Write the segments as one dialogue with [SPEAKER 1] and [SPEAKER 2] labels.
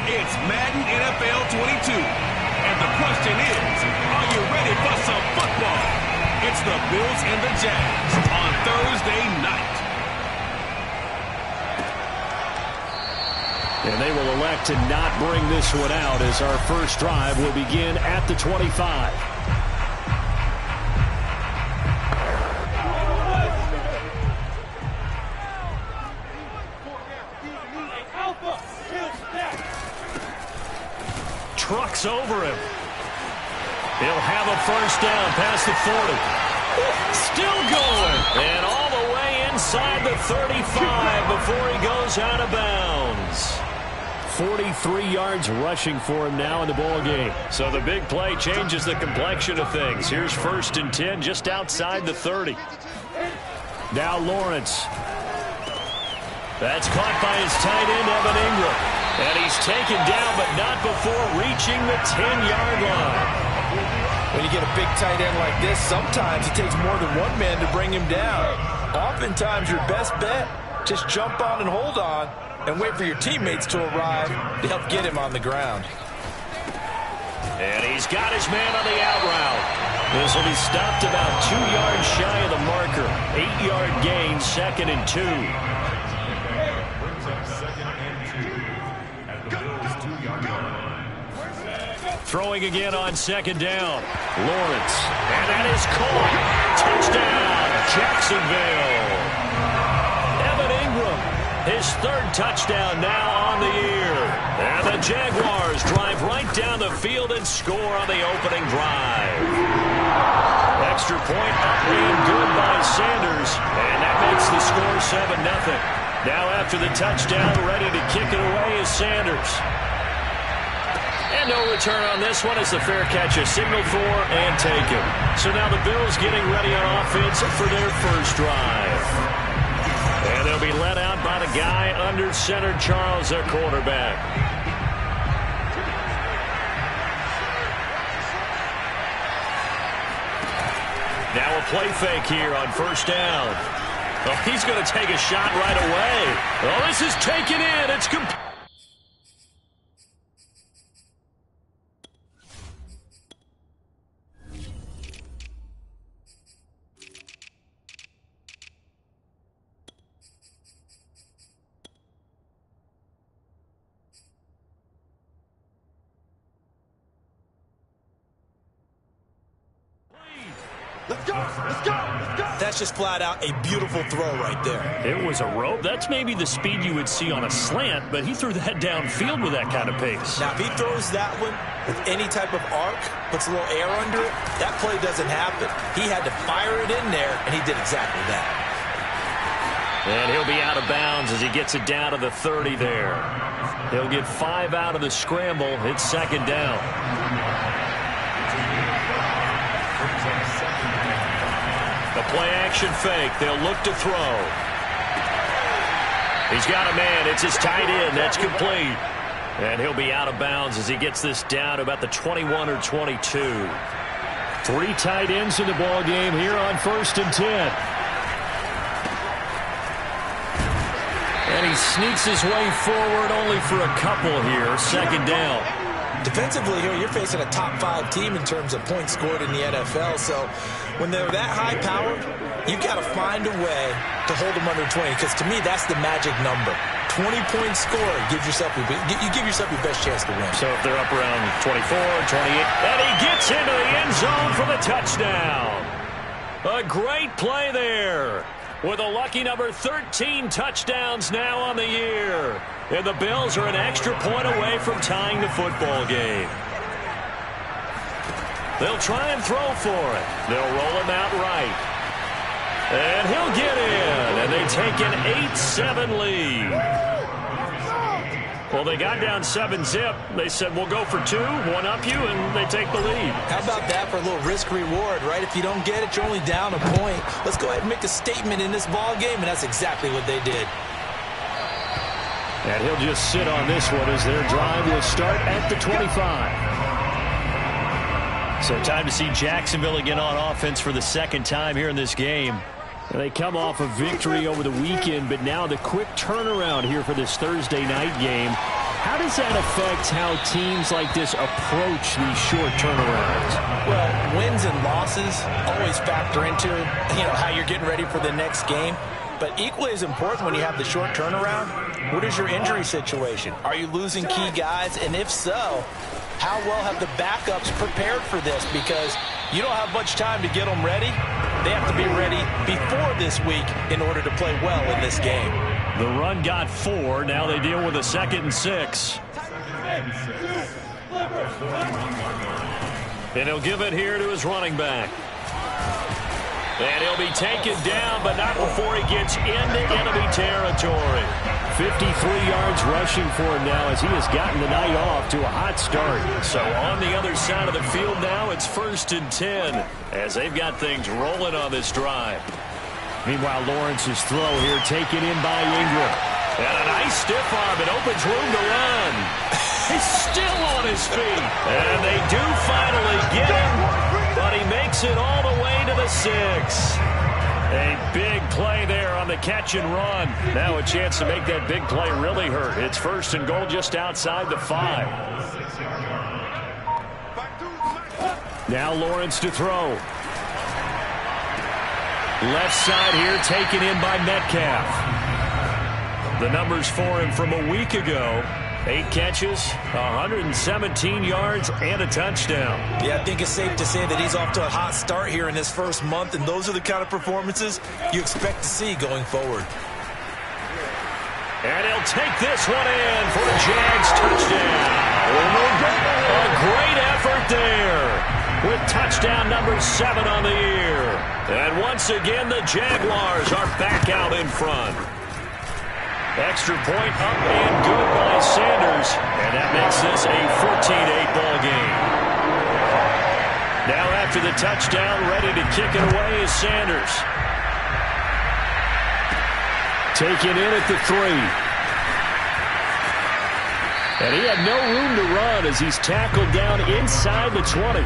[SPEAKER 1] It's Madden NFL 22. And the question is, are you ready for some football? It's the Bills and the Jags on Thursday night.
[SPEAKER 2] And they will elect to not bring this one out as our first drive will begin at the 25. Trucks over him. He'll have a first down past the 40. Still going. And all the way inside the 35 before he goes out of bounds. 43 yards rushing for him now in the ball game. So the big play changes the complexion of things. Here's 1st and 10 just outside the 30. Now Lawrence. That's caught by his tight end, Evan Ingram. And he's taken down, but not before reaching the 10-yard line.
[SPEAKER 3] When you get a big tight end like this, sometimes it takes more than one man to bring him down. Oftentimes, your best bet, just jump on and hold on and wait for your teammates to arrive to help get him on the ground.
[SPEAKER 2] And he's got his man on the out route. This will be stopped about 2 yards shy of the marker. 8-yard gain, 2nd and 2. Throwing again on 2nd down. Lawrence. And that is caught. Touchdown, Jacksonville. Evan Ingram, his 3rd touchdown now on the year. And the Jaguars drive right down the field and score on the opening drive. Extra point up and good by Sanders. And that makes the score 7-0. Now after the touchdown, ready to kick it away is Sanders. And no return on this one as the fair catch is signaled for and taken. So now the Bills getting ready on offense for their first drive. And they'll be led out by the guy under center, Charles, their quarterback. Now a play fake here on 1st down. Oh, he's going to take a shot right away. Oh, this is taken in. It's complete.
[SPEAKER 3] Let's go, let's go, let's go. That's just flat out a beautiful throw right there.
[SPEAKER 2] It was a rope. That's maybe the speed you would see on a slant, but he threw that downfield with that kind of pace.
[SPEAKER 3] Now, if he throws that one with any type of arc, puts a little air under it, that play doesn't happen. He had to fire it in there, and he did exactly that.
[SPEAKER 2] And he'll be out of bounds as he gets it down to the 30 there. He'll get 5 out of the scramble. It's 2nd down. A play-action fake. They'll look to throw. He's got a man. It's his tight end. That's complete. And he'll be out of bounds as he gets this down to about the 21 or 22. 3 tight ends in the ball game here on 1st and 10. And he sneaks his way forward only for a couple here. 2nd down.
[SPEAKER 3] Defensively here, you're facing a top 5 team in terms of points scored in the NFL. So when they're that high-powered, you've got to find a way to hold them under 20. Because to me, that's the magic number. 20 points scored gives yourself you give yourself your best chance to win.
[SPEAKER 2] So if they're up around 24, 28, and he gets into the end zone for the touchdown. A great play there. With a lucky number 13 touchdowns now on the year. And the Bills are an extra point away from tying the football game. They'll try and throw for it. They'll roll him out right. And he'll get in. And they take an 8-7 lead. Well, they got down 7-zip. They said, we'll go for 2, one up you, and they take the lead.
[SPEAKER 3] How about that for a little risk-reward, right? If you don't get it, you're only down a point. Let's go ahead and make a statement in this ball game, and that's exactly what they did.
[SPEAKER 2] And he'll just sit on this one as their drive will start at the 25. So time to see Jacksonville again on offense for the 2nd time here in this game. And they come off a victory over the weekend, but now the quick turnaround here for this Thursday night game. How does that affect how teams like this approach these short turnarounds?
[SPEAKER 3] Well, wins and losses always factor into, how you're getting ready for the next game. But equally as important when you have the short turnaround, what is your injury situation? Are you losing key guys? And if so, how well have the backups prepared for this? Because you don't have much time to get them ready. They have to be ready before this week in order to play well in this game.
[SPEAKER 2] The run got 4. Now they deal with a 2nd and 6. And he'll give it here to his running back. And he'll be taken down, but not before he gets into enemy territory. 53 yards rushing for him now as he has gotten the night off to a hot start. So on the other side of the field now, it's 1st and 10 as they've got things rolling on this drive. Meanwhile, Lawrence's throw here taken in by Ingram. And a nice stiff arm. It opens room to run. He's still on his feet. And they do finally get him, but he makes it all the way to the 6. A big play there on the catch and run. Now a chance to make that big play really hurt. It's 1st and goal just outside the 5. Now Lawrence to throw. Left side here taken in by Metcalf. The numbers for him from a week ago. 8 catches, 117 yards, and a touchdown.
[SPEAKER 3] Yeah, I think it's safe to say that he's off to a hot start here in his first month, and those are the kind of performances you expect to see going forward.
[SPEAKER 2] And he'll take this one in for a Jags touchdown. A great effort there with touchdown number 7 on the year. And once again, the Jaguars are back out in front. Extra point up and good by Sanders. And that makes this a 14-8 ball game. Now after the touchdown, ready to kick it away is Sanders. Taken in at the 3. And he had no room to run as he's tackled down inside the 20.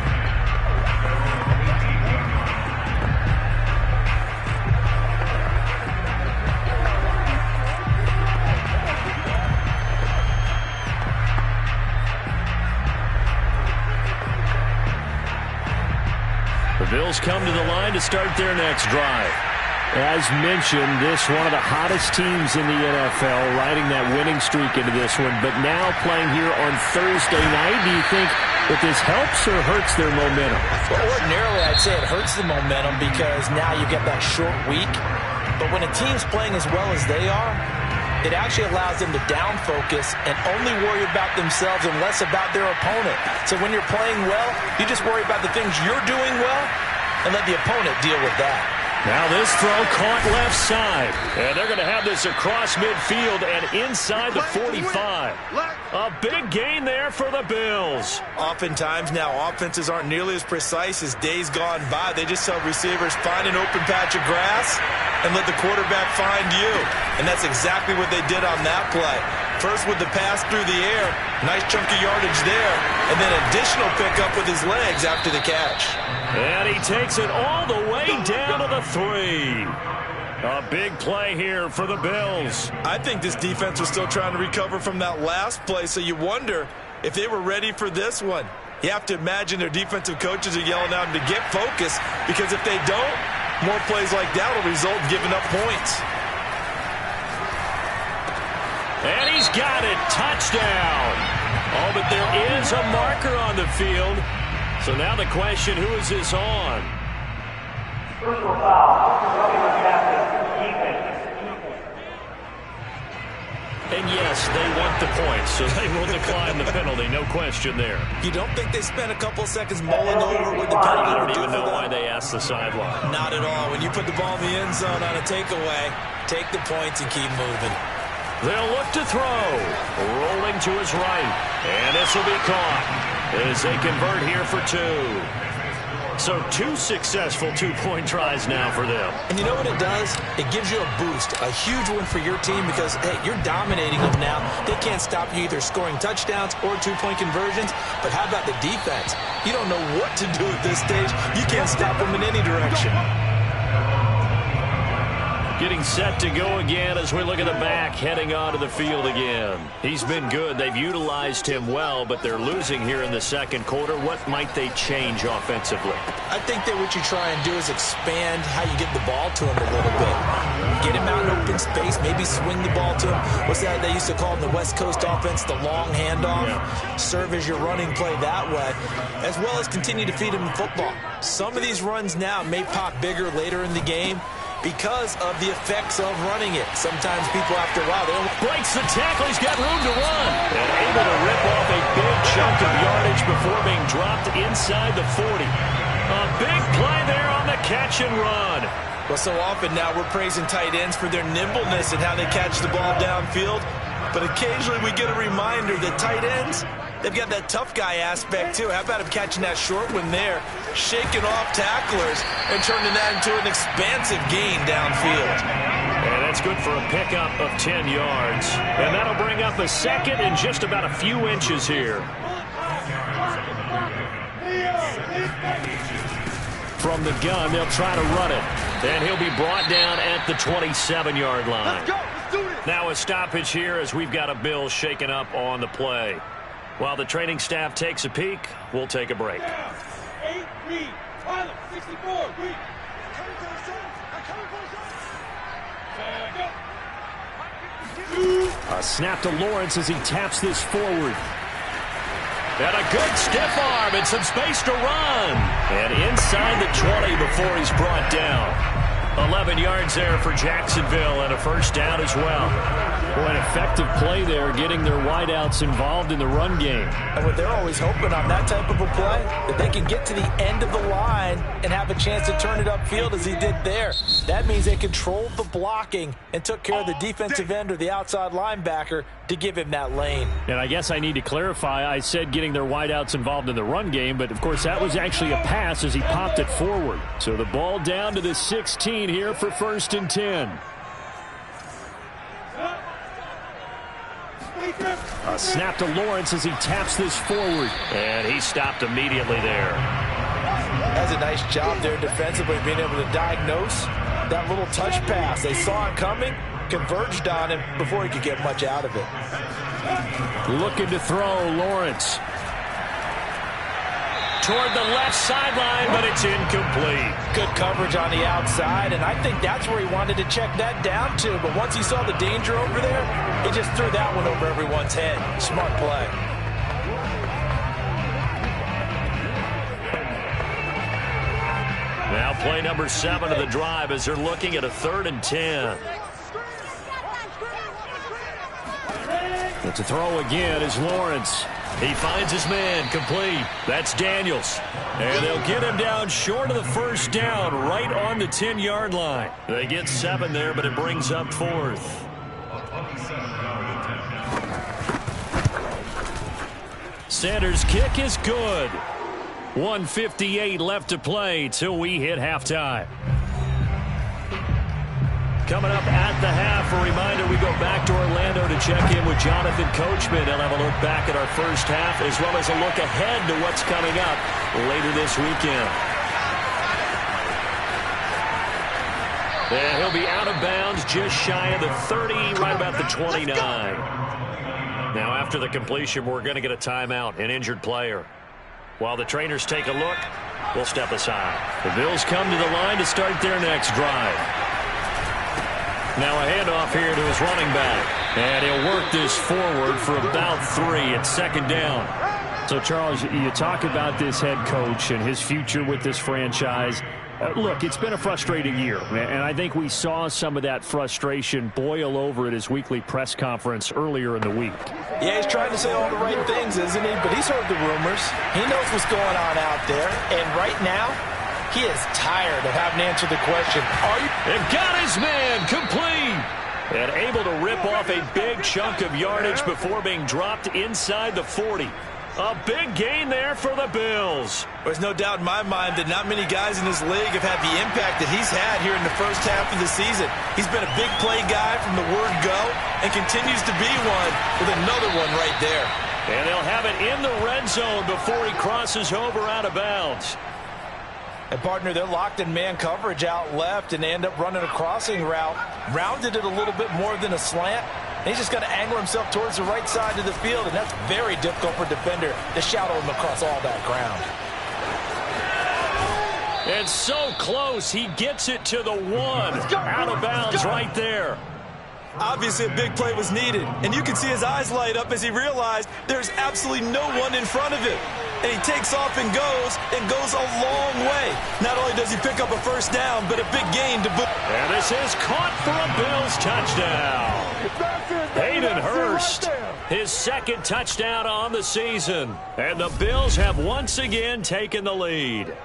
[SPEAKER 2] The Bills come to the line to start their next drive. As mentioned, this one of the hottest teams in the NFL, riding that winning streak into this one, but now playing here on Thursday night. Do you think that this helps or hurts their momentum?
[SPEAKER 3] Well, ordinarily, I'd say it hurts the momentum because now you get that short week. But when a team's playing as well as they are, it actually allows them to down focus and only worry about themselves and less about their opponent. So when you're playing well, you just worry about the things you're doing well and let the opponent deal with that.
[SPEAKER 2] Now this throw caught left side. And they're going to have this across midfield and inside the 45. A big gain there for the Bills.
[SPEAKER 3] Oftentimes now offenses aren't nearly as precise as days gone by. They just tell receivers, find an open patch of grass and let the quarterback find you. And that's exactly what they did on that play. First with the pass through the air, nice chunk of yardage there, and then additional pickup with his legs after the catch.
[SPEAKER 2] And he takes it all the way down to the 3. A big play here for the Bills.
[SPEAKER 3] I think this defense was still trying to recover from that last play, so you wonder if they were ready for this one. You have to imagine their defensive coaches are yelling at them to get focused, because if they don't, more plays like that will result in giving up points.
[SPEAKER 2] And he's got it. Touchdown. Oh, but there is a marker on the field. So now the question, who is this on?
[SPEAKER 4] Personal foul.
[SPEAKER 2] And yes, they want the points, so they will decline the penalty. No question there.
[SPEAKER 3] You don't think they spent a couple seconds mulling over with the penalty?
[SPEAKER 2] I don't even know why they asked the sideline.
[SPEAKER 3] Not at all. When you put the ball in the end zone on a takeaway, take the points and keep moving.
[SPEAKER 2] They'll look to throw. Rolling to his right. And this will be caught as they convert here for 2. So 2 successful 2-point tries now for them.
[SPEAKER 3] And you know what it does? It gives you a boost, a huge win for your team because, hey, you're dominating them now. They can't stop you either scoring touchdowns or 2-point conversions. But how about the defense? You don't know what to do at this stage. You can't stop them in any direction.
[SPEAKER 2] Getting set to go again as we look at the back heading onto the field again. He's been good. They've utilized him well, but they're losing here in the second quarter. What might they change offensively?
[SPEAKER 3] I think that what you try and do is expand how you get the ball to him a little bit. Get him out in open space, maybe swing the ball to him. What's that they used to call in the West Coast offense, the long handoff? Yeah. Serve as your running play that way, as well as continue to feed him the football. Some of these runs now may pop bigger later in the game because of the effects of running it. Sometimes people, after a while, they don't...
[SPEAKER 2] Breaks the tackle. He's got room to run. And able to rip off a big chunk of yardage before being dropped inside the 40. A big play there on the catch and run.
[SPEAKER 3] Well, so often now we're praising tight ends for their nimbleness and how they catch the ball downfield. But occasionally we get a reminder that tight ends, they've got that tough guy aspect too. How about him catching that short one there, shaking off tacklers, and turning that into an expansive gain downfield.
[SPEAKER 2] And that's good for a pickup of 10 yards. And that'll bring up a second and just about a few inches here. From the gun, they'll try to run it. And he'll be brought down at the 27-yard line.
[SPEAKER 5] Let's go. Let's do this.
[SPEAKER 2] Now a stoppage here as we've got a Bill shaken up on the play. While the training staff takes a peek, we'll take a break.
[SPEAKER 5] 8 read. Tyler, 64. Read.
[SPEAKER 2] A snap to Lawrence as he taps this forward. And a good stiff arm and some space to run. And inside the 20 before he's brought down. 11 yards there for Jacksonville and a first down as well.
[SPEAKER 6] Boy, an effective play there, getting their wideouts involved in the run game.
[SPEAKER 3] And what they're always hoping on that type of a play, that they can get to the end of the line and have a chance to turn it upfield as he did there. That means they controlled the blocking and took care of the defensive end or the outside linebacker to give him that lane.
[SPEAKER 6] And I guess I need to clarify, I said getting their wideouts involved in the run game, but of course that was actually a pass as he popped it forward. So the ball down to the 16 here for 1st and 10. A snap to Lawrence as he taps this forward.
[SPEAKER 2] And he stopped immediately there.
[SPEAKER 3] That's a nice job there defensively, being able to diagnose that little touch pass. They saw it coming, converged on him before he could get much out of it.
[SPEAKER 6] Looking to throw, Lawrence.
[SPEAKER 2] Toward the left sideline, but it's incomplete.
[SPEAKER 3] Good coverage on the outside, and I think that's where he wanted to check that down to. But once he saw the danger over there, he just threw that one over everyone's head. Smart play.
[SPEAKER 2] Now play number 7 of the drive as they're looking at a 3rd and 10.
[SPEAKER 6] But to throw again is Lawrence.
[SPEAKER 2] He finds his man, complete. That's Daniels. And they'll get him down short of the first down, right on the 10-yard line. They get 7 there, but it brings up 4th. Sanders' kick is good. 1:58 left to play till we hit halftime. Coming up at the half, a reminder we go back to Orlando to check in with Jonathan Coachman. He'll have a look back at our first half as well as a look ahead to what's coming up later this weekend. And he'll be out of bounds just shy of the 30, right about the 29. Now after the completion, we're going to get a timeout, an injured player. While the trainers take a look, we'll step aside. The Bills come to the line to start their next drive. Now a handoff here to his running back. And he'll work this forward for about 3 at 2nd down.
[SPEAKER 6] So, Charles, you talk about this head coach and his future with this franchise. Look, it's been a frustrating year, and I think we saw some of that frustration boil over at his weekly press conference earlier in the week.
[SPEAKER 3] Yeah, he's trying to say all the right things, isn't he? But he's heard the rumors. He knows what's going on out there. And right now, he is tired of having to answer the question, are you?
[SPEAKER 2] And got his man complete. And able to rip off a big chunk of yardage before being dropped inside the 40. A big gain there for the Bills.
[SPEAKER 3] There's no doubt in my mind that not many guys in this league have had the impact that he's had here in the first half of the season. He's been a big play guy from the word go and continues to be one with another one right there.
[SPEAKER 2] And they'll have it in the red zone before he crosses over out of bounds.
[SPEAKER 3] And partner, they're locked in man coverage out left, and they end up running a crossing route. Rounded it a little bit more than a slant. And he's just got to angle himself towards the right side of the field, and that's very difficult for a defender to shadow him across all that ground.
[SPEAKER 2] And so close, he gets it to the 1. Out of bounds right there.
[SPEAKER 3] Obviously, a big play was needed, and you can see his eyes light up as he realized there's absolutely no one in front of him. And he takes off and goes a long way. Not only does he pick up a first down, but a big gain to boot.
[SPEAKER 2] And this is caught for a Bills touchdown. Hayden Hurst, his second touchdown on the season. And the Bills have once again taken the lead.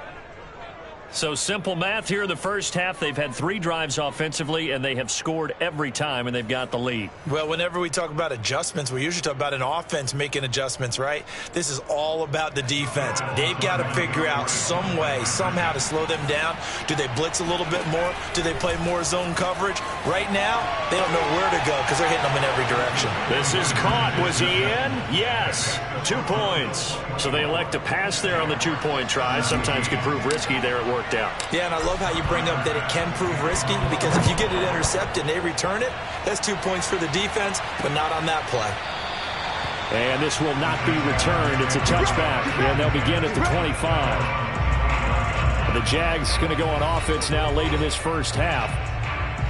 [SPEAKER 2] So simple math here in the first half. They've had 3 drives offensively, and they have scored every time, and they've got the lead.
[SPEAKER 3] Well, whenever we talk about adjustments, we usually talk about an offense making adjustments, right? This is all about the defense. They've got to figure out some way, somehow to slow them down. Do they blitz a little bit more? Do they play more zone coverage? Right now, they don't know where to go because they're hitting them in every direction.
[SPEAKER 2] This is caught. Was he in? Yes. 2 points. So they elect to pass there on the 2-point try. Sometimes could prove risky there at work. Out.
[SPEAKER 3] Yeah, and I love how you bring up that it can prove risky, because if you get it intercepted and they return it, that's 2 points for the defense, but not on that play.
[SPEAKER 6] And this will not be returned. It's a touchback, and they'll begin at the 25. The Jags going to go on offense now late in this first half.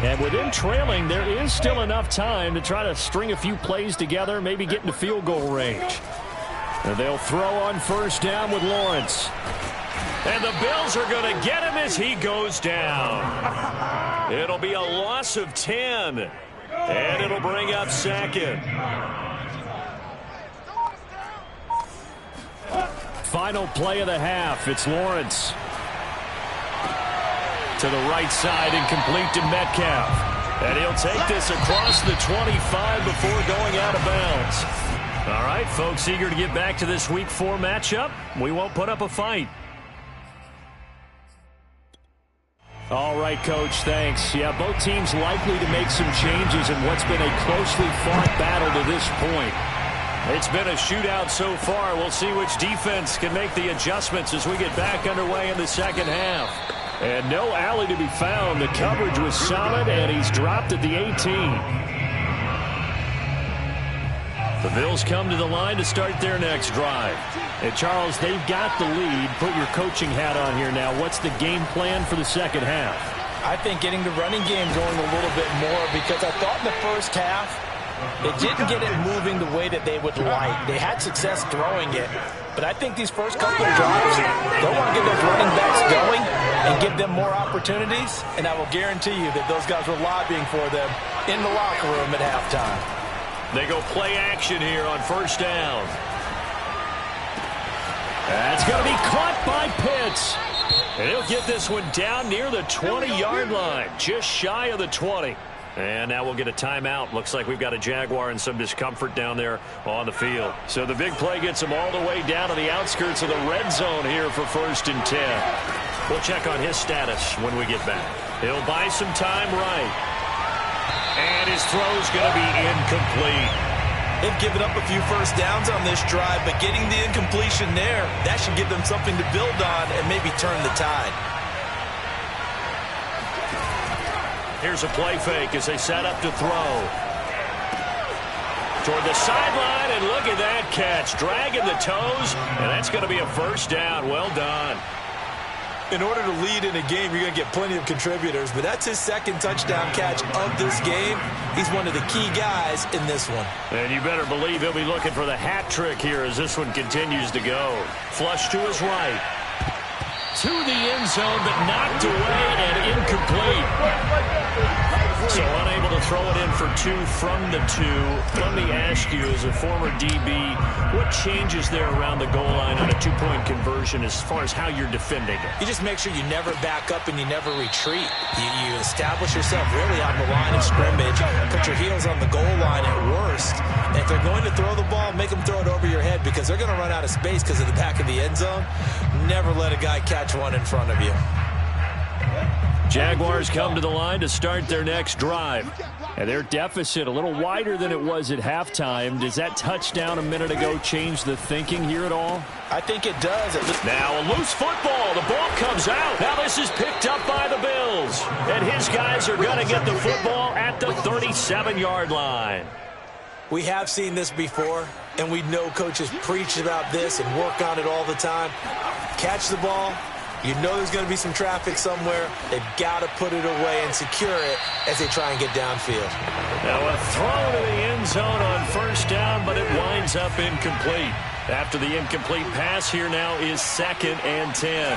[SPEAKER 6] And with them trailing, there is still enough time to try to string a few plays together, maybe get into field goal range. And they'll throw on first down with Lawrence. And the Bills are going to get him as he goes down. It'll be a loss of 10. And it'll bring up second. Final play of the half. It's Lawrence. To the right side and complete to Metcalf. And he'll take this across the 25 before going out of bounds. All right, folks, eager to get back to this Week 4 matchup. We won't put up a fight. All right, Coach, thanks. Yeah, both teams likely to make some changes in what's been a closely fought battle to this point.
[SPEAKER 2] It's been a shootout so far. We'll see which defense can make the adjustments as we get back underway in the second half. And no alley to be found. The coverage was solid, and he's dropped at the 18. The Bills come to the line to start their next drive. And, Charles, they've got the lead. Put your coaching hat on here now. What's the game plan for the second half?
[SPEAKER 3] I think getting the running game going a little bit more, because I thought in the first half they didn't get it moving the way that they would like. They had success throwing it. But I think these first couple of drives, they'll want to get those running backs going and give them more opportunities. And I will guarantee you that those guys were lobbying for them in the locker room at halftime.
[SPEAKER 2] They go play action here on first down. That's going to be caught by Pitts. And he'll get this one down near the 20-yard line, just shy of the 20. And now we'll get a timeout. Looks like we've got a Jaguar and some discomfort down there on the field. So the big play gets them all the way down to the outskirts of the red zone here for 1st and 10. We'll check on his status when we get back. He'll buy some time right. And his throw's going to be incomplete.
[SPEAKER 3] They've given up a few first downs on this drive, but getting the incompletion there, that should give them something to build on and maybe turn the tide.
[SPEAKER 2] Here's a play fake as they set up to throw. Toward the sideline, and look at that catch. Dragging the toes, and that's going to be a first down. Well done.
[SPEAKER 3] In order to lead in a game, you're going to get plenty of contributors, but that's his second touchdown catch of this game. He's one of the key guys in this one.
[SPEAKER 2] And you better believe he'll be looking for the hat trick here as this one continues to go. Flush to his right. To the end zone, but knocked away and incomplete. So unable to throw it in for 2 from the 2. Let me ask you, as a former DB, what changes there around the goal line on a 2-point conversion as far as how you're defending it?
[SPEAKER 3] You just make sure you never back up and you never retreat. You establish yourself really on the line of scrimmage, put your heels on the goal line at worst. And if they're going to throw the ball, make them throw it over your head, because they're going to run out of space because of the back of the end zone. Never let a guy catch one in front of you.
[SPEAKER 2] Jaguars come to the line to start their next drive.
[SPEAKER 6] And their deficit a little wider than it was at halftime. Does that touchdown a minute ago change the thinking here at all?
[SPEAKER 3] I think it does.
[SPEAKER 2] Now a loose football. The ball comes out. Now this is picked up by the Bills. And his guys are going to get the football at the 37-yard line.
[SPEAKER 3] We have seen this before, and we know coaches preach about this and work on it all the time. Catch the ball. You know there's going to be some traffic somewhere. They've got to put it away and secure it as they try and get downfield.
[SPEAKER 2] Now a throw to the end zone on first down, but it winds up incomplete. After the incomplete pass, here now is 2nd and 10.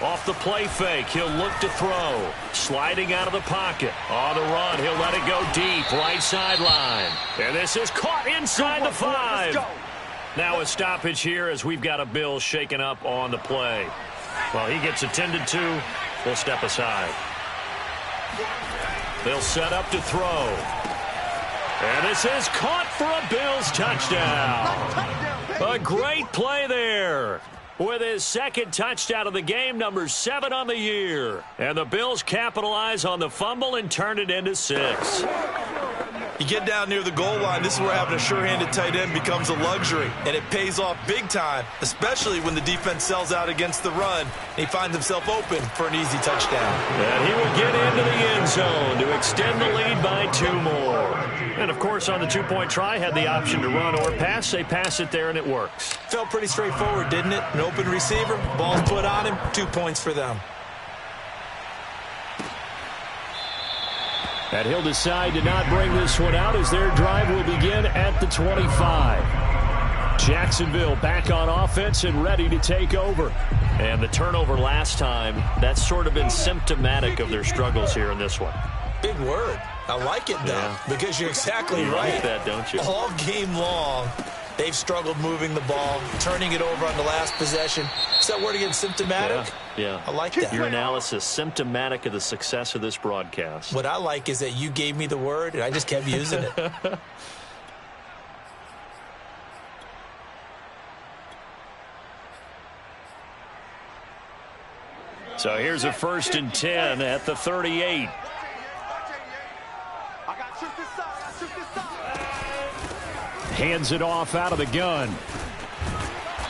[SPEAKER 2] Off the play fake, he'll look to throw. Sliding out of the pocket. On the run, he'll let it go deep, right sideline. And this is caught inside the 5. Now a stoppage here as we've got a Bill shaken up on the play. Well, he gets attended to. We'll step aside. They'll set up to throw. And this is caught for a Bills touchdown. A great play there. With his 2nd touchdown of the game, number 7 on the year. And the Bills capitalize on the fumble and turn it into 6.
[SPEAKER 3] You get down near the goal line, this is where having a sure-handed tight end becomes a luxury, and it pays off big time, especially when the defense sells out against the run, and he finds himself open for an easy touchdown.
[SPEAKER 2] And he will get into the end zone to extend the lead by 2 more. And, of course, on the 2-point try, had the option to run or pass. They pass it there, and it works.
[SPEAKER 3] Felt pretty straightforward, didn't it? An open receiver, ball's put on him, 2 points for them.
[SPEAKER 6] And he'll decide to not bring this one out as their drive will begin at the 25. Jacksonville back on offense and ready to take over.
[SPEAKER 2] And the turnover last time, that's sort of been symptomatic of their struggles here in this one.
[SPEAKER 3] Big word. I like it, though, because you're exactly right.
[SPEAKER 2] You like that, don't you?
[SPEAKER 3] All game long, they've struggled moving the ball, turning it over on the last possession. Is that word again, symptomatic?
[SPEAKER 2] Yeah.
[SPEAKER 3] I like that.
[SPEAKER 2] Your analysis, symptomatic of the success of this broadcast.
[SPEAKER 3] What I like is that you gave me the word, and I just kept using it.
[SPEAKER 2] So here's a 1st and 10 at the 38.
[SPEAKER 6] Hands it off out of the gun.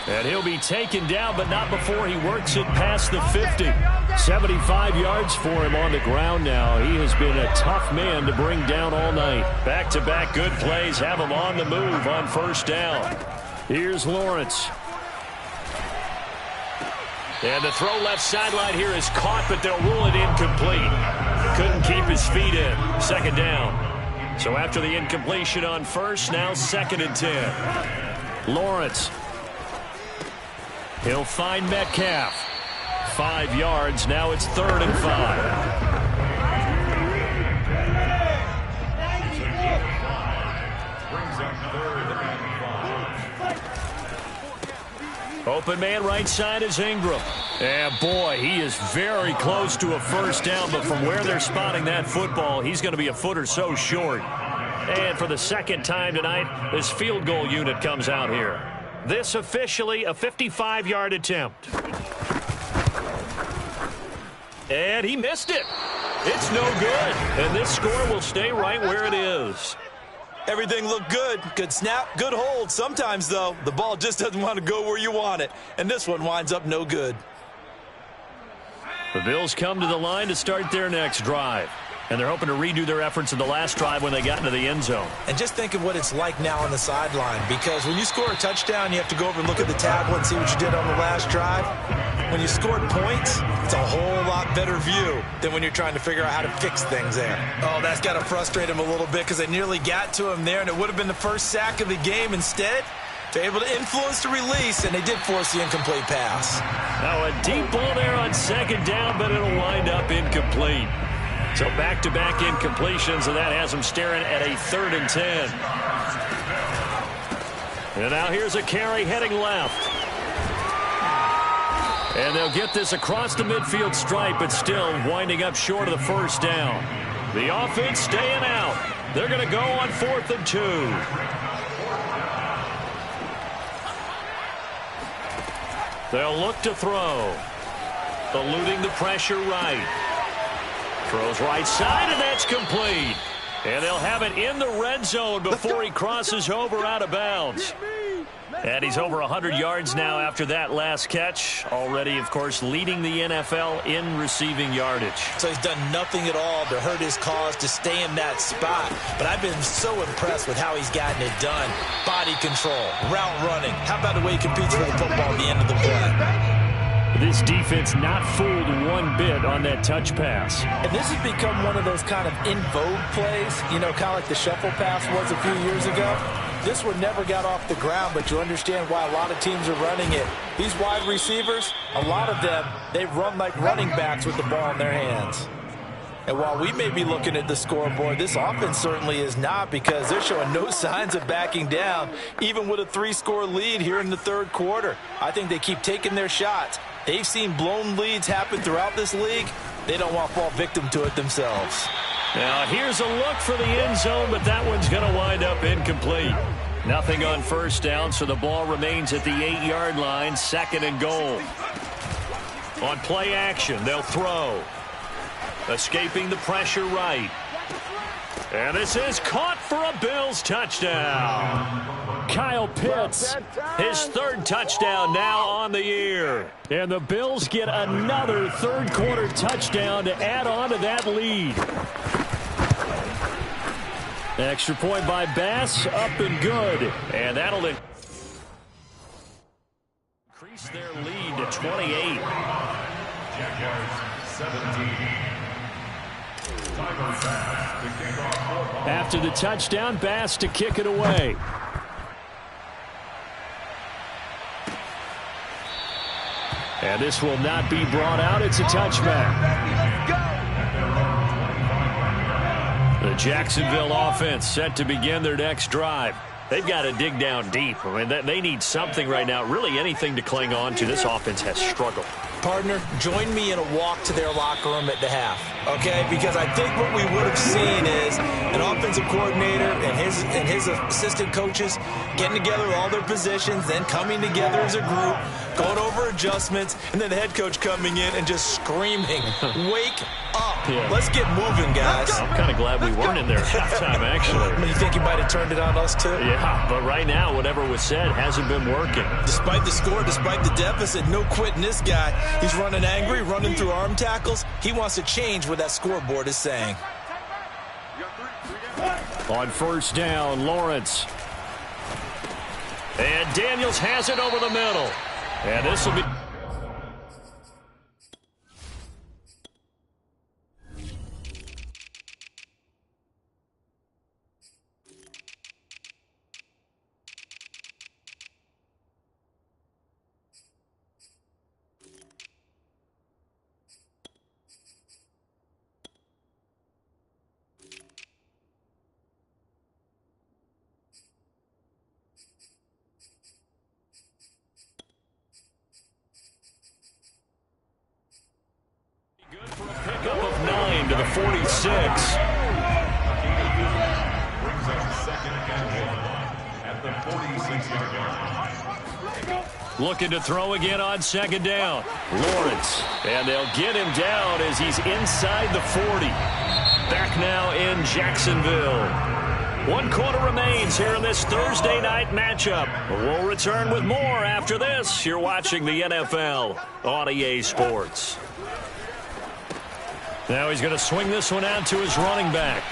[SPEAKER 6] And he'll be taken down, but not before he works it past the 50. 75 yards for him on the ground now. He has been a tough man to bring down all night. Back-to-back good plays have him on the move on first down. Here's Lawrence.
[SPEAKER 2] And the throw left sideline here is caught, but they'll rule it incomplete. Couldn't keep his feet in. 2nd down. So after the incompletion on first, now 2nd and 10.
[SPEAKER 6] Lawrence. He'll find Metcalf. 5 yards. Now it's 3rd and 5. Open man right side is Ingram. And boy, he is very close to a first down, but from where they're spotting that football, he's going to be a foot or so short.
[SPEAKER 2] And for the 2nd time tonight, this field goal unit comes out here. This officially a 55-yard attempt. And he missed it. It's no good. And this score will stay right where it is.
[SPEAKER 3] Everything looked good. Good snap, good hold. Sometimes, though, the ball just doesn't want to go where you want it. And this one winds up no good.
[SPEAKER 6] The Bills come to the line to start their next drive. And they're hoping to redo their efforts in the last drive when they got into the end zone.
[SPEAKER 3] And just think of what it's like now on the sideline. Because when you score a touchdown, you have to go over and look at the tablet and see what you did on the last drive. When you scored points, it's a whole lot better view than when you're trying to figure out how to fix things there. Oh, that's got to frustrate him a little bit because they nearly got to him there, and it would have been the first sack of the game. Instead, they're able to influence the release, and they did force the incomplete pass.
[SPEAKER 2] Now a deep ball there on 2nd down, but it'll wind up incomplete. So back-to-back incompletions, and that has them staring at a 3rd and 10. And now here's a carry heading left. And they'll get this across the midfield stripe, but still winding up short of the first down. The offense staying out. They're going to go on 4th and 2. They'll look to throw. Eluding the pressure right. Throws right side, and that's complete. And they'll have it in the red zone before he crosses over out of bounds. And he's over 100 yards now after that last catch. Already, of course, leading the NFL in receiving yardage.
[SPEAKER 3] So he's done nothing at all to hurt his cause, to stay in that spot. But I've been so impressed with how he's gotten it done. Body control, route running. How about the way he competes for the football at the end of the play?
[SPEAKER 6] This defense not fooled one bit on that touch pass.
[SPEAKER 3] And this has become one of those kind of in vogue plays, you know, kind of like the shuffle pass was a few years ago. This one never got off the ground, but you understand why a lot of teams are running it. These wide receivers, a lot of them, they run like running backs with the ball in their hands. And while we may be looking at the scoreboard, this offense certainly is not, because they're showing no signs of backing down, even with a 3-score lead here in the third quarter. I think they keep taking their shots. They've seen blown leads happen throughout this league. They don't want to fall victim to it themselves.
[SPEAKER 2] Now here's a look for the end zone, but that one's going to wind up incomplete. Nothing on first down, so the ball remains at the 8-yard line, 2nd and goal. On play action, they'll throw. Escaping the pressure right. And this is caught for a Bills touchdown.
[SPEAKER 6] Kyle Pitts,
[SPEAKER 2] his 3rd touchdown now on the year.
[SPEAKER 6] And the Bills get another third-quarter touchdown to add on to that lead. Extra point by Bass, up and good.
[SPEAKER 2] And that'll increase their lead to 28.
[SPEAKER 6] After the touchdown, Bass to kick it away. And this will not be brought out. It's a touchback.
[SPEAKER 2] The Jacksonville offense set to begin their next drive. They've got to dig down deep. I mean, they need something right now, really anything to cling on to. This offense has struggled.
[SPEAKER 3] Partner, join me in a walk to their locker room at the half, okay? Because I think what we would have seen is an offensive coordinator and his assistant coaches getting together all their positions, then coming together as a group, going over adjustments, and then the head coach coming in and just screaming, wake up. Yeah. Let's get moving, guys.
[SPEAKER 2] I'm kind of glad we weren't in there at halftime, actually.
[SPEAKER 3] You think he might have turned it on us, too?
[SPEAKER 2] Yeah, but right now, whatever was said hasn't been working.
[SPEAKER 3] Despite the score, despite the deficit, no quitting this guy. He's running angry, running through arm tackles. He wants to change what that scoreboard is saying.
[SPEAKER 6] On first down, Lawrence.
[SPEAKER 2] And Daniels has it over the middle. And this will be... Pickup of 9 to the 46. Looking to throw again on 2nd down. Lawrence. And they'll get him down as he's inside the 40. Back now in Jacksonville. 1 quarter remains here in this Thursday night matchup. We'll return with more after this. You're watching the NFL on EA Sports. Now he's going to swing this one out to his running back.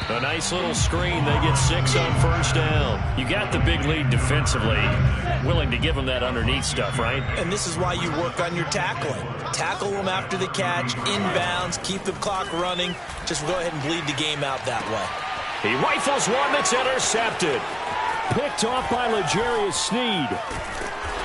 [SPEAKER 2] A nice little screen. They get 6 on first down. You got the big lead defensively. Willing to give him that underneath stuff, right?
[SPEAKER 3] And this is why you work on your tackling. Tackle them after the catch, inbounds, keep the clock running. Just go ahead and bleed the game out that way.
[SPEAKER 2] He rifles one that's intercepted.
[SPEAKER 6] Picked off by L'Jarius Sneed.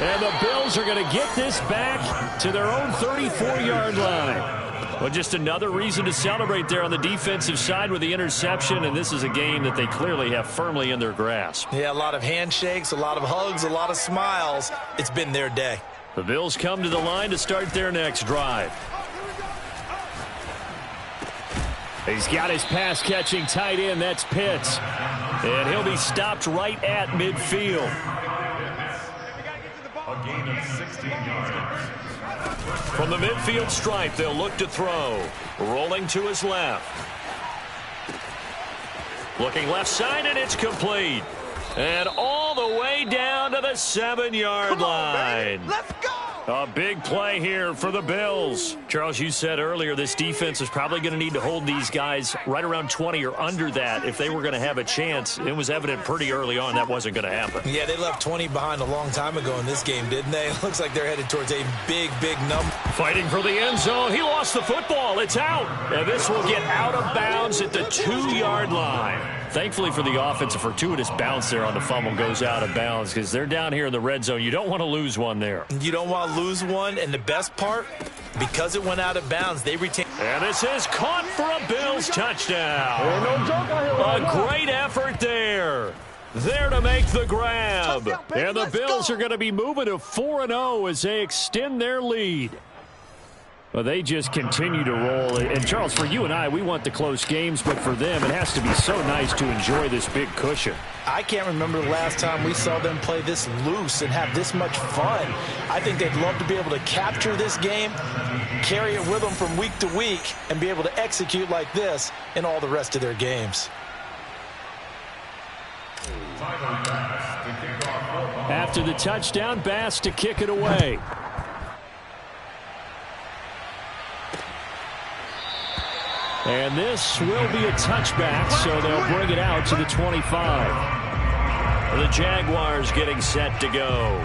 [SPEAKER 6] And the Bills are going to get this back to their own 34-yard line. Well, just another reason to celebrate there on the defensive side with the interception, and this is a game that they clearly have firmly in their grasp.
[SPEAKER 3] Yeah, a lot of handshakes, a lot of hugs, a lot of smiles. It's been their day.
[SPEAKER 2] The Bills come to the line to start their next drive.
[SPEAKER 6] He's got his pass-catching tight end. That's Pitts.
[SPEAKER 2] And he'll be stopped right at midfield.
[SPEAKER 1] A gain of 16 yards.
[SPEAKER 2] From the midfield stripe, they'll look to throw. Rolling to his left. Looking left side, and it's complete. And all the way down to the 7-yard line.
[SPEAKER 5] Let's go!
[SPEAKER 2] A big play here for the Bills. Charles, you said earlier this defense is probably going to need to hold these guys right around 20 or under that if they were going to have a chance. It was evident pretty early on that wasn't going to happen.
[SPEAKER 3] Yeah, they left 20 behind a long time ago in this game, didn't they? It looks like they're headed towards a big, big number.
[SPEAKER 2] Fighting for the end zone. He lost the football. It's out. And this will get out of bounds at the 2-yard line. Thankfully for the offense, a fortuitous bounce there on the fumble goes out of bounds because they're down here in the red zone. You don't want to lose one there.
[SPEAKER 3] You don't want to lose one, and the best part, because it went out of bounds, they retain.
[SPEAKER 2] And this is caught for a Bills touchdown. A great effort there. There to make the grab. And the Bills are going to be moving to 4-0 as they extend their lead. Well, they just continue to roll. And, Charles, for you and I, we want the close games, but for them, it has to be so nice to enjoy this big cushion.
[SPEAKER 3] I can't remember the last time we saw them play this loose and have this much fun. I think they'd love to be able to capture this game, carry it with them from week to week, and be able to execute like this in all the rest of their games.
[SPEAKER 6] After the touchdown, Bass to kick it away. And this will be a touchback, so they'll bring it out to the 25. The Jaguars getting set to go.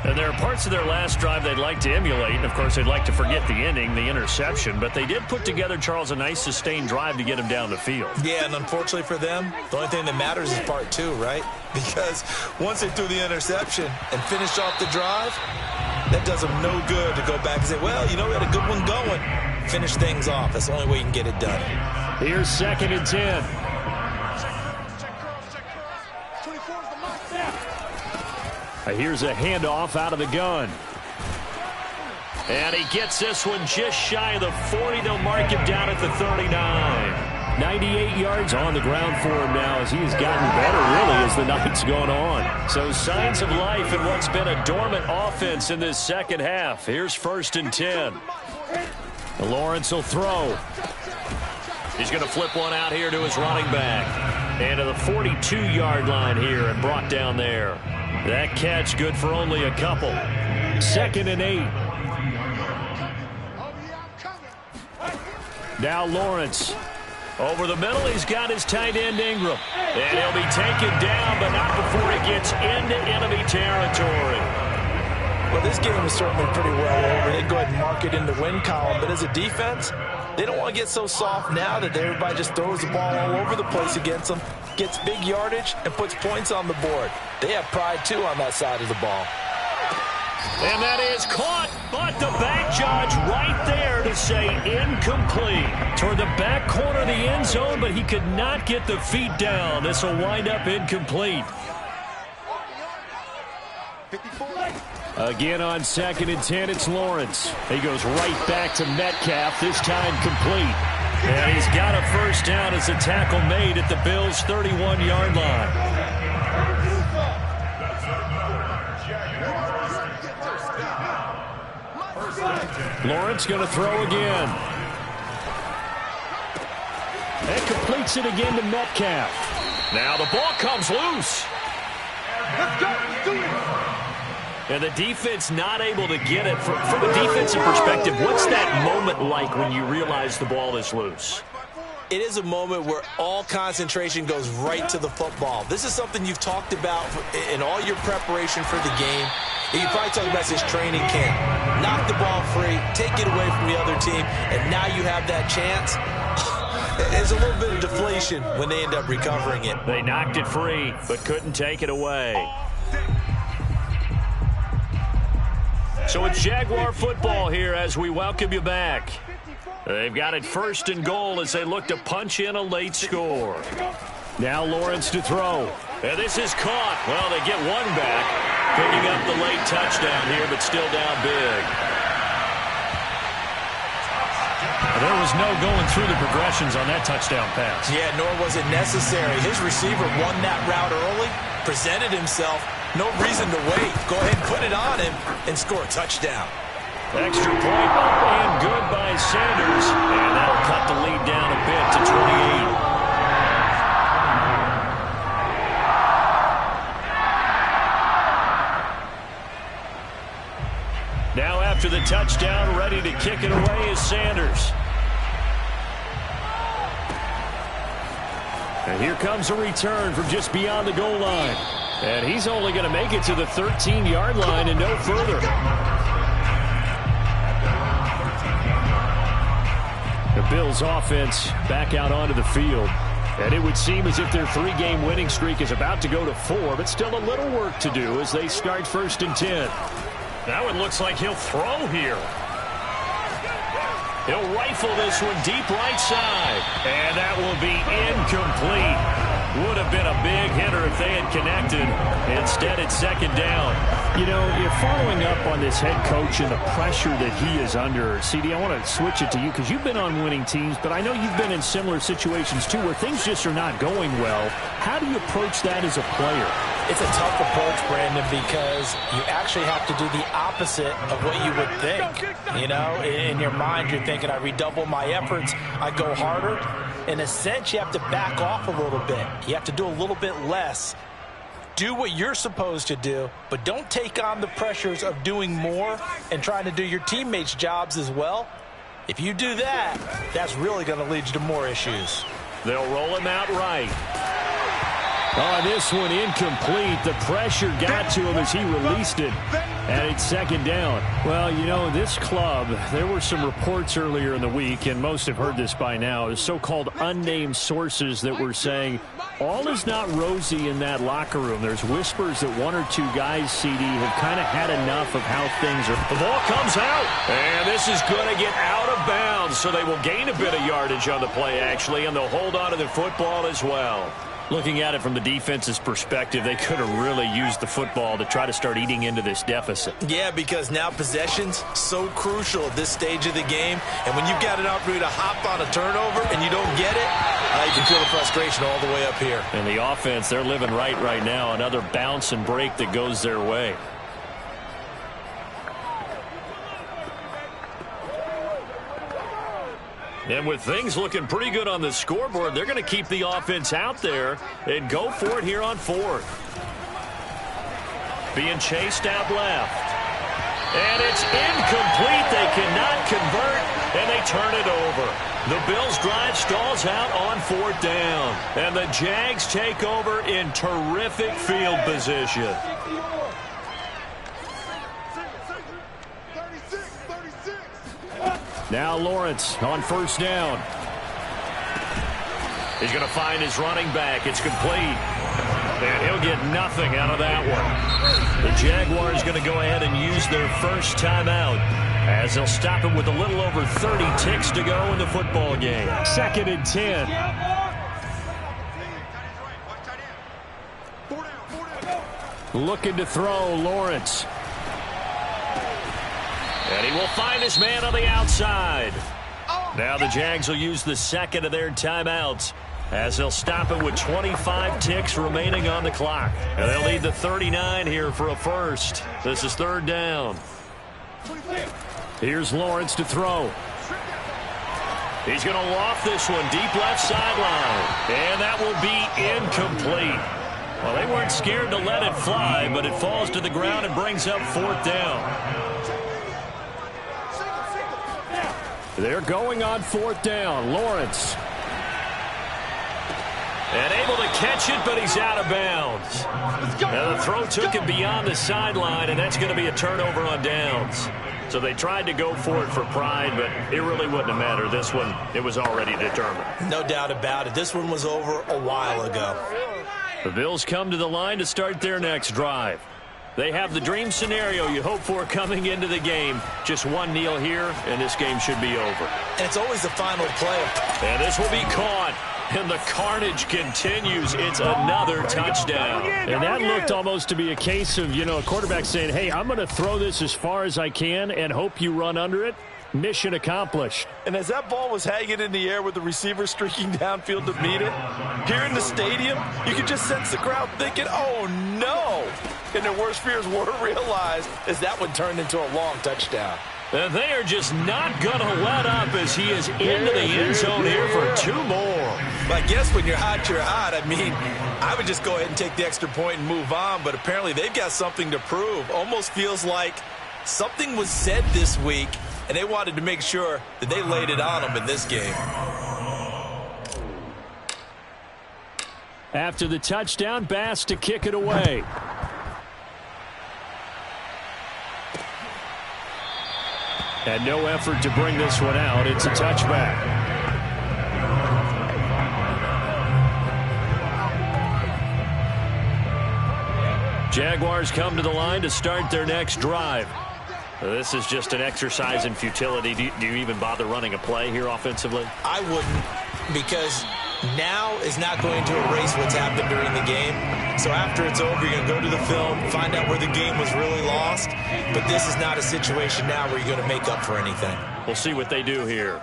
[SPEAKER 6] And there are parts of their last drive they'd like to emulate. And, of course, they'd like to forget the ending, the interception. But they did put together, Charles, a nice sustained drive to get him down the field.
[SPEAKER 3] Yeah, and unfortunately for them, the only thing that matters is part 2, right? Because once they threw the interception and finished off the drive, that does them no good to go back and say, well, you know, we had a good one going. Finish things off. That's the only way you can get it done.
[SPEAKER 6] Here's 2nd and 10. Here's a handoff out of the gun.
[SPEAKER 2] And he gets this one just shy of the 40. They'll mark him down at the 39.
[SPEAKER 6] 98 yards on the ground for him now as he has gotten better, really, as the night's gone on.
[SPEAKER 2] So signs of life in what's been a dormant offense in this second half. Here's 1st and 10.
[SPEAKER 6] Lawrence will throw.
[SPEAKER 2] He's going to flip one out here to his running back. And to the 42-yard line here and brought down there. That catch good for only a couple.
[SPEAKER 6] 2nd and 8. Now Lawrence.
[SPEAKER 2] Over the middle, he's got his tight end Ingram. And he'll be taken down, but not before he gets into enemy territory.
[SPEAKER 3] Well, this game is certainly pretty well over. They go ahead and mark it in the win column. But as a defense, they don't want to get so soft now that everybody just throws the ball all over the place against them, gets big yardage, and puts points on the board. They have pride, too, on that side of the ball.
[SPEAKER 2] And that is caught, but the back judge right there to say incomplete. Toward the back corner of the end zone, but he could not get the feet down. This will wind up incomplete.
[SPEAKER 6] Again on 2nd and 10, it's Lawrence. He goes right back to Metcalf, this time complete.
[SPEAKER 2] And he's got a first down as a tackle made at the Bills' 31-yard line.
[SPEAKER 6] Lawrence going to throw again. And completes it again to Metcalf.
[SPEAKER 2] Now the ball comes loose.
[SPEAKER 5] Let's go. Let's do it.
[SPEAKER 2] And the defense not able to get it. From a defensive perspective, what's that moment like when you realize the ball is loose?
[SPEAKER 3] It is a moment where all concentration goes right to the football. This is something you've talked about in all your preparation for the game. You probably talk about this training camp. Knock the ball free, take it away from the other team, and now you have that chance. There's a little bit of deflation when they end up recovering it.
[SPEAKER 2] They knocked it free, but couldn't take it away. So it's Jaguar football here as we welcome you back. They've got it 1st and goal as they look to punch in a late score.
[SPEAKER 6] Now Lawrence to throw.
[SPEAKER 2] And this is caught. Well, they get one back, picking up the late touchdown here, but still down big.
[SPEAKER 6] There was no going through the progressions on that touchdown pass.
[SPEAKER 3] Yeah, nor was it necessary. His receiver won that route early, presented himself. No reason to wait. Go ahead and put it on him and score a touchdown.
[SPEAKER 2] Extra point up and good by Sanders. And that'll cut the lead down a bit to 28. Now after the touchdown, ready to kick it away is Sanders. And here comes a return from just beyond the goal line. And he's only going to make it to the 13-yard line and no further. The Bills offense back out onto the field. And it would seem as if their 3-game winning streak is about to go to 4, but still a little work to do as they start 1st and 10. That one looks like he'll throw here. He'll rifle this one deep right side. And that will be incomplete. Would have been a big hitter if they had connected. Instead, it's 2nd down.
[SPEAKER 6] You know, you're following up on this head coach and the pressure that he is under. CD, I want to switch it to you because you've been on winning teams, but I know you've been in similar situations too where things just are not going well. How do you approach that as a player?
[SPEAKER 3] It's a tough approach, Brandon, because you actually have to do the opposite of what you would think. You know, in your mind, you're thinking, I redouble my efforts, I go harder. In a sense, you have to back off a little bit. You have to do a little bit less. Do what you're supposed to do, but don't take on the pressures of doing more and trying to do your teammates' jobs as well. If you do that, that's really going to lead you to more issues.
[SPEAKER 2] They'll roll him out right. Oh, this one incomplete. The pressure got to him as he released it. And it's 2nd down.
[SPEAKER 6] Well, you know, this club, there were some reports earlier in the week, and most have heard this by now, the so-called unnamed sources that were saying all is not rosy in that locker room. There's whispers that 1 or 2 guys, CD, have kind of had enough of how things are.
[SPEAKER 2] The ball comes out, and this is going to get out of bounds, so they will gain a bit of yardage on the play, actually, and they'll hold on to the football as well. Looking at it from the defense's perspective, they could have really used the football to try to start eating into this deficit.
[SPEAKER 3] Yeah, because now possession's so crucial at this stage of the game. And when you've got an opportunity to hop on a turnover and you don't get it, you can feel the frustration all the way up here.
[SPEAKER 2] And the offense, they're living right now. Another bounce and break that goes their way. And with things looking pretty good on the scoreboard, they're going to keep the offense out there and go for it here on 4th. Being chased out left. And it's incomplete. They cannot convert, and they turn it over. The Bills' drive stalls out on 4th down. And the Jags take over in terrific field position.
[SPEAKER 6] Now Lawrence on 1st down.
[SPEAKER 2] He's going to find his running back. It's complete. And he'll get nothing out of that one. The Jaguars going to go ahead and use their first timeout as they'll stop him with a little over 30 ticks to go in the football game.
[SPEAKER 6] 2nd and 10. Looking to throw, Lawrence.
[SPEAKER 2] And he will find his man on the outside. Now the Jags will use the 2nd of their timeouts as they'll stop it with 25 ticks remaining on the clock. And they'll need the 39 here for a first. This is 3rd down.
[SPEAKER 6] Here's Lawrence to throw.
[SPEAKER 2] He's going to loft this one deep left sideline. And that will be incomplete. Well, they weren't scared to let it fly, but it falls to the ground and brings up 4th down.
[SPEAKER 6] They're going on 4th down. Lawrence.
[SPEAKER 2] And able to catch it, but he's out of bounds. Now the throw took him beyond the sideline, and that's going to be a turnover on downs. So they tried to go for it for pride, but it really wouldn't have mattered. This one, it was already determined.
[SPEAKER 3] No doubt about it. This one was over a while ago.
[SPEAKER 2] The Bills come to the line to start their next drive. They have the dream scenario you hope for coming into the game. Just one kneel here, and this game should be over.
[SPEAKER 3] And it's always the final play.
[SPEAKER 2] And this will be caught. And the carnage continues. It's another touchdown.
[SPEAKER 6] And that looked almost to be a case of, you know, a quarterback saying, hey, I'm going to throw this as far as I can and hope you run under it. Mission accomplished.
[SPEAKER 3] And as that ball was hanging in the air with the receiver streaking downfield to meet it, here in the stadium, you could just sense the crowd thinking, oh, no. And their worst fears were realized as that one turned into a long touchdown.
[SPEAKER 2] And they are just not going to let up as he is into the end zone here for 2 more.
[SPEAKER 3] But I guess when you're hot, you're hot. I mean, I would just go ahead and take the extra point and move on, but apparently they've got something to prove. Almost feels like Something was said this week, and they wanted to make sure that they laid it on them in this game.
[SPEAKER 6] After the touchdown, Bass to kick it away. And no effort to bring this one out. It's a touchback. Jaguars come to the line to start their next drive. This is just an exercise in futility. Do you even bother running a play here offensively?
[SPEAKER 3] I wouldn't, because now is not going to erase what's happened during the game. So after it's over, you're going to go to the film, find out where the game was really lost. But this is not a situation now where you're going to make up for anything.
[SPEAKER 6] We'll see what they do here.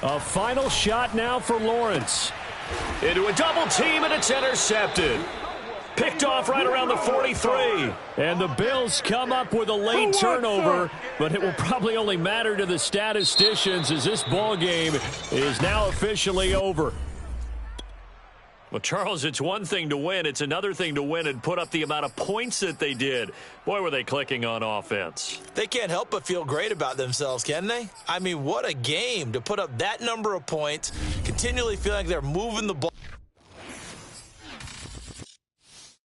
[SPEAKER 6] A final shot now for Lawrence.
[SPEAKER 2] Into a double team, and it's intercepted. Picked off right around the 43.
[SPEAKER 6] And the Bills come up with a late turnover, but it will probably only matter to the statisticians as this ball game is now officially over.
[SPEAKER 2] Well, Charles, it's one thing to win. It's another thing to win and put up the amount of points that they did. Boy, were they clicking on offense.
[SPEAKER 3] They can't help but feel great about themselves, can they? I mean, what a game to put up that number of points, continually feeling like they're moving the ball.